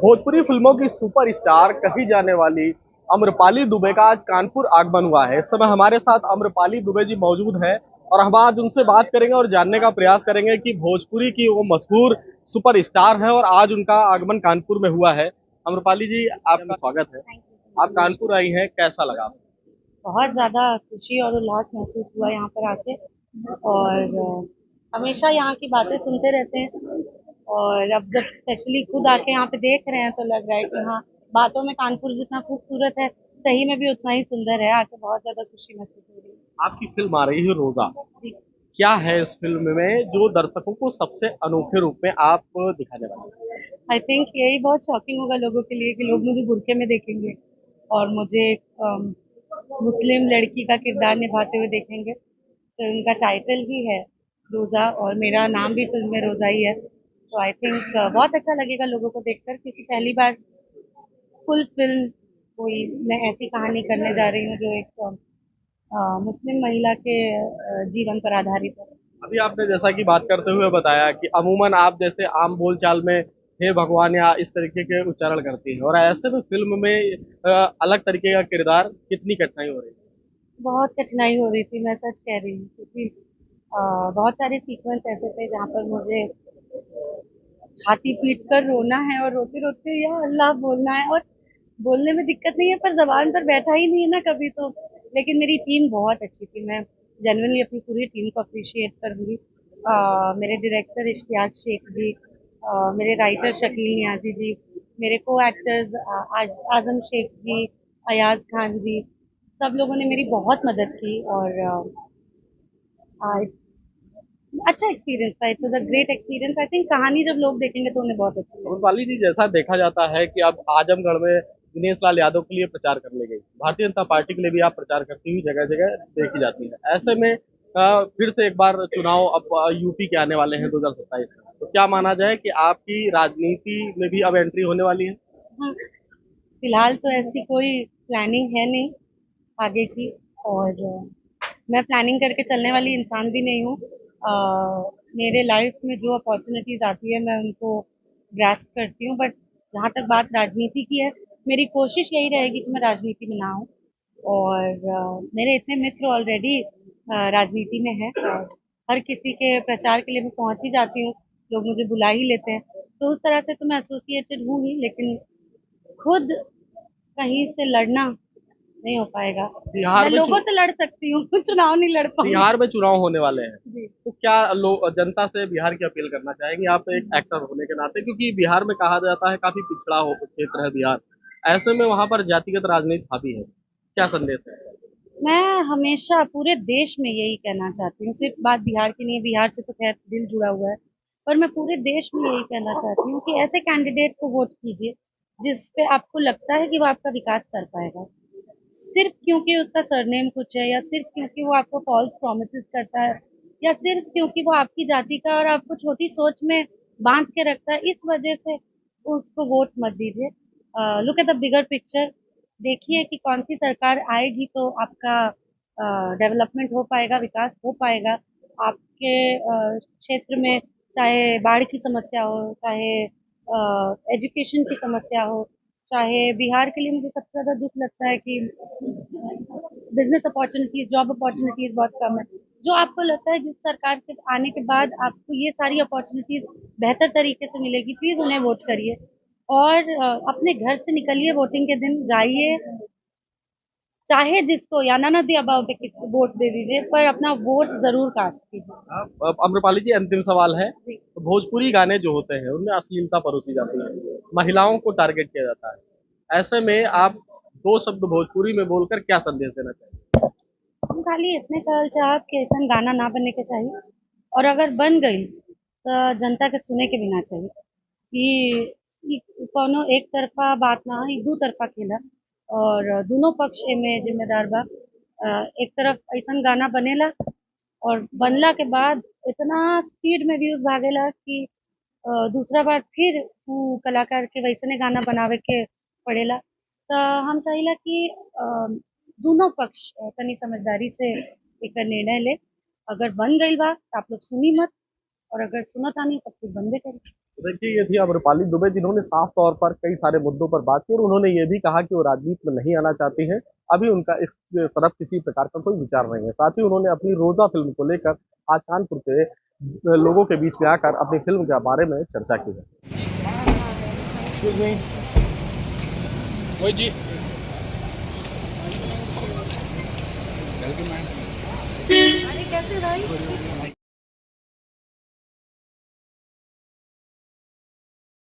भोजपुरी फिल्मों की सुपरस्टार कही जाने वाली अम्रपाली दुबे का आज कानपुर आगमन हुआ है। इस समय हमारे साथ अम्रपाली दुबे जी मौजूद हैं और हम आज उनसे बात करेंगे और जानने का प्रयास करेंगे कि भोजपुरी की वो मशहूर सुपरस्टार है और आज उनका आगमन कानपुर में हुआ है। अम्रपाली जी, आपका स्वागत है। Thank you. आप कानपुर आई हैं, कैसा लगा आपको? बहुत ज़्यादा खुशी और उल्लास महसूस हुआ यहाँ पर आके। और हमेशा यहाँ की बातें सुनते रहते हैं और अब जब स्पेशली खुद आके यहाँ पे देख रहे हैं तो लग रहा है कि हाँ, बातों में कानपुर जितना खूबसूरत है सही में भी उतना ही सुंदर है। आके बहुत ज़्यादा खुशी महसूस हो रही आपकी फिल्म आ रही है रोजा। है। क्या है इस फिल्म में जो दर्शकों को सबसे अनोखे रूप में आप दिखाने वाले हैं? आई थिंक यही बहुत शॉकिंग होगा लोगों के लिए कि लोग मुझे बुर्के में देखेंगे और मुझे एक मुस्लिम लड़की का किरदार निभाते हुए देखेंगे। फिल्म का टाइटल ही है रोज़ा और मेरा नाम भी फिल्म में रोज़ा ही है। तो आई थिंक बहुत अच्छा लगेगा लोगों को देखकर, क्योंकि पहली बार फुल फिल्म कोई मैं ऐसी कहानी करने जा रही हूँ जो एक मुस्लिम महिला के जीवन पर आधारित है। अभी आपने जैसा कि बात करते हुए बताया कि अमूमन आप जैसे आम बोलचाल में हे भगवान या इस तरीके के उच्चारण करती हैं और ऐसे में फिल्म में अलग तरीके का किरदार, कितनी कठिनाई हो रही है? बहुत कठिनाई हो रही थी, मैं सच कह रही हूँ, क्योंकि बहुत सारे सीक्वेंस ऐसे थे जहाँ पर मुझे छाती पीट कर रोना है और रोते रोते या अल्लाह बोलना है। और बोलने में दिक्कत नहीं है पर जबान पर बैठा ही नहीं है ना कभी तो। लेकिन मेरी टीम बहुत अच्छी थी, मैं जेन्युइनली अपनी पूरी टीम को अप्रिशिएट करूंगी। मेरे डायरेक्टर इश्तियाक शेख जी, मेरे राइटर शकील नियाजी जी, मेरे को एक्टर्स आजम शेख जी, अयाज खान जी, सब लोगों ने मेरी बहुत मदद की। और अच्छा एक्सपीरियंस था, it was a great experience. I think कहानी जब लोग देखेंगे तो उन्हें बहुत अच्छी लगेगी। अमरपाली जी, जैसा देखा जाता है कि अब आजमगढ़ में दिनेश लाल यादव के लिए प्रचार करने गई, भारतीय जनता पार्टी के लिए भी आप प्रचार करती हुई जगह जगह देखी जाती है। ऐसे में फिर से एक बार चुनाव अब यूपी के आने वाले हैं 2027 में, तो क्या माना जाए कि आपकी राजनीति में भी अब एंट्री होने वाली है? हाँ, फिलहाल तो ऐसी कोई प्लानिंग है नहीं आगे की। और मैं प्लानिंग करके चलने वाली इंसान भी नहीं हूँ। मेरे लाइफ में जो अपॉर्चुनिटीज आती है मैं उनको ग्रास्प करती हूँ, बट जहाँ तक बात राजनीति की है, मेरी कोशिश यही रहेगी कि मैं राजनीति में ना हूँ। और मेरे इतने मित्र ऑलरेडी राजनीति में हैं और हर किसी के प्रचार के लिए मैं पहुंच ही जाती हूँ, लोग मुझे बुला ही लेते हैं। तो उस तरह से तो मैं एसोसिएटेड हूँ ही, लेकिन खुद कहीं से लड़ना नहीं हो पाएगा। बिहार मैं में लोगों से लड़ सकती हूँ, चुनाव नहीं लड़ पाऊंगी। बिहार में चुनाव होने वाले हैं, जी। तो क्या लोग जनता से बिहार की अपील करना चाहेंगे आप एक एक्टर होने के नाते, क्योंकि बिहार में कहा जाता है काफी पिछड़ा हो क्षेत्र है बिहार, ऐसे में वहां पर जातिगत राजनीति हावी है, क्या संदेश है? मैं हमेशा पूरे देश में यही कहना चाहती हूँ, सिर्फ बात बिहार की नहीं है, बिहार से तो खैर दिल जुड़ा हुआ है, पर मैं पूरे देश में यही कहना चाहती हूँ कि ऐसे कैंडिडेट को वोट कीजिए जिस पे आपको लगता है कि वो आपका विकास कर पाएगा। सिर्फ क्योंकि उसका सरनेम कुछ है, या सिर्फ क्योंकि वो आपको फॉल्स प्रोमिसेस करता है, या सिर्फ क्योंकि वो आपकी जाति का और आपको छोटी सोच में बांध के रखता है, इस वजह से उसको वोट मत दीजिए। Look at the bigger picture. देखिए कि कौन सी सरकार आएगी तो आपका डेवलपमेंट हो पाएगा, विकास हो पाएगा आपके क्षेत्र में। चाहे बाढ़ की समस्या हो, चाहे एजुकेशन की समस्या हो, चाहे बिहार के लिए मुझे सबसे ज़्यादा दुख लगता है कि बिजनेस अपॉर्चुनिटीज, जॉब अपॉर्चुनिटीज बहुत कम है। जो आपको लगता है जिस सरकार के आने के बाद आपको ये सारी अपॉर्चुनिटीज बेहतर तरीके से मिलेगी, प्लीज उन्हें वोट करिए। और अपने घर से निकलिए, वोटिंग के दिन जाइए, चाहे जिसको या नन ऑफ द अबव पे वोट दे दीजिए, पर अपना वोट जरूर कास्ट कीजिए। अब अम्रपाली जी, अंतिम सवाल है। जी। तो भोजपुरी गाने जो होते हैं उनमें अश्लीलता परोसी जाती है, महिलाओं को टारगेट किया जाता है, ऐसे में आप दो शब्द भोजपुरी में बोलकर क्या संदेश देना चाहिए? हम खाली इतने कहल चाहब कि ऐसा गाना ना बनने के चाहिए, और अगर बन गई तो जनता के सुने के भी ना चाहिए। कि कोनो एक तरफा बात ना है, दू तरफा खेला। और दोनों पक्ष एमे जिम्मेदार बा। एक तरफ ऐसा गाना बनेला और बनला के बाद इतना स्पीड में व्यूज भागेला कि दूसरा बार फिर उ कलाकार के वैसने गाना बनावे के पड़ेला। तो हम चाहिला कि दोनों पक्ष तनी समझदारी से एक निर्णय ले। अगर बन गई बा तो आप लोग सुनी मत, और अगर सुनत आनी तब फिर बंदे करी। देखिए, ये थी आम्रपाली दुबे जिन्होंने साफ तौर पर कई सारे मुद्दों पर बात की और उन्होंने ये भी कहा कि वो राजनीति में नहीं आना चाहती हैं। अभी उनका इस तरफ किसी प्रकार का कोई विचार नहीं है। साथ ही उन्होंने अपनी रोजा फिल्म को लेकर आज कानपुर के लोगों के बीच में आकर अपनी फिल्म के बारे में चर्चा की है। वही जी। अरे कैसे भाई?